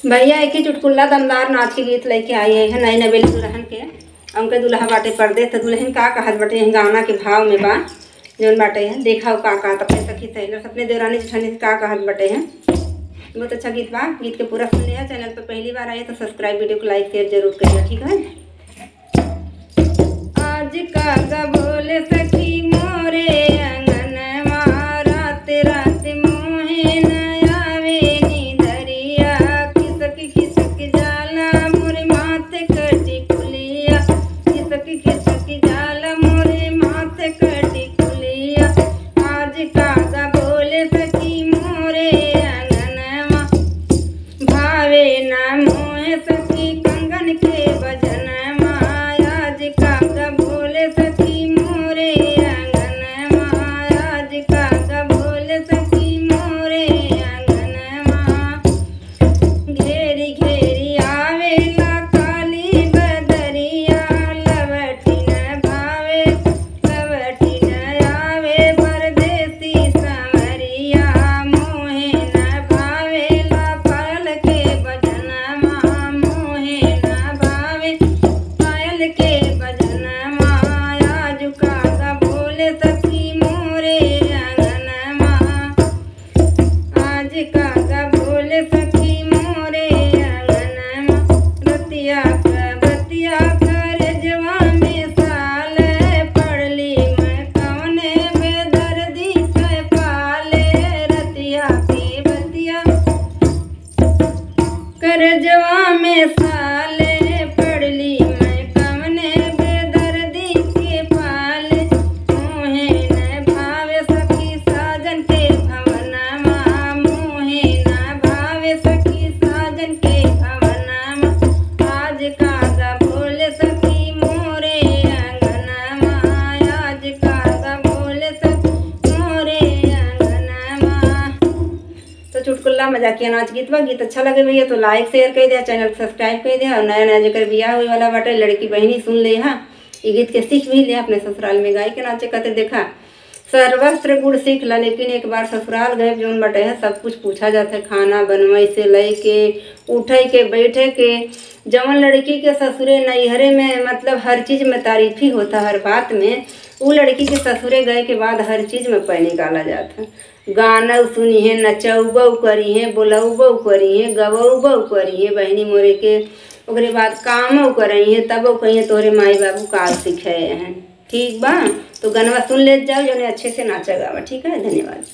भैया एक ही चुटकुल्ला दमदार नाच के गीत लेके आई है नई नवेली दुल्हन के। उनके दुल्हा बाटे पर्दे तो दुल्हन का कहत बाटे गाना के भाव में बा जौन बाटे है देखा का अपने सखी सहेली अपने देवरानी जेठानी का कहत बाटे है। बहुत अच्छा गीत बा। गीत के पूरा सुन लिया। चैनल पर पहली बार आए तो सब्सक्राइब, वीडियो को लाइक शेयर जरूर करिए, ठीक है। आज का बोले सखी मोरे अंगनवा रात रात मोहे न आवे नींदरिया खिसक खिसक जाला मोरे माथे कटी कुलिया खिसक खिसक जाला मोरे माथे कटी कुलिया। आज का बोले सखी मोरे अंगनवा भावे न मोहे सखी कंगन के बजनवा। आज का बोले सखी मोरे अंगनवा आज का बोले सखी मोरे अंगनवा। घेरी घेरी आवेला काली बदरिया लवटी न भावे लवटी न आवे परदेसी संवरिया मोहे न भावेला पायल के बजनवा मोहे न भावे पायल के बजनवा। आज का बोले सखी मोरे अंगनवा आज का बोले सखी मोरे अंगनवा। रतिया बतिया कर जवा में साल पड़ली मैं कवने बेदर्दी के पाले। रतिया की बतिया कर जवा में साले पड़ली मैं कवने बेदर्दी के पाले। मोहे न भावे सखी साजन के भवनमा मोहे न भावे सखी साजन के भवनमा। आज का बोले सखी मोरे अंगनवा आज का बोले सखी मोरे अंगनवा। तो चुटकुल्ला मजाकिया नाच गीत बा। गीत अच्छा लगे भैया तो लाइक शेयर कर दिया, चैनल को सब्सक्राइब कर दिया। और नया नया जगह बियाह हुई वाला बाटे लड़की बहनी सुन ले। हाँ ये गीत के सीख भी लिया अपने ससुराल में गाय के नाचे कहते देखा सर्वस्त्र गुण सीख ला। लेकिन एक बार ससुराल गए जौन बटे है सब कुछ पूछा जाता है, खाना बनवाई से ले के उठे के बैठे के। जवन लड़की के ससुरे नैहरे में मतलब हर चीज़ में तारीफ ही होता हर बात में, वो लड़की के ससुरे गए के बाद हर चीज़ में पैर निकाला जाता है। गाना सुनी है, नचौबऊ करी है, बोलौबऊ करी है, गवौबऊ करी है बहनी मोरे के। ओकरे बाद कामऊ करी है तब कहीं तोरे माई बाबू काल सिखाए हैं। ठीक बा तो गनवा सुन ले जाओ जो अच्छे से नाचा गावा। ठीक है, धन्यवाद।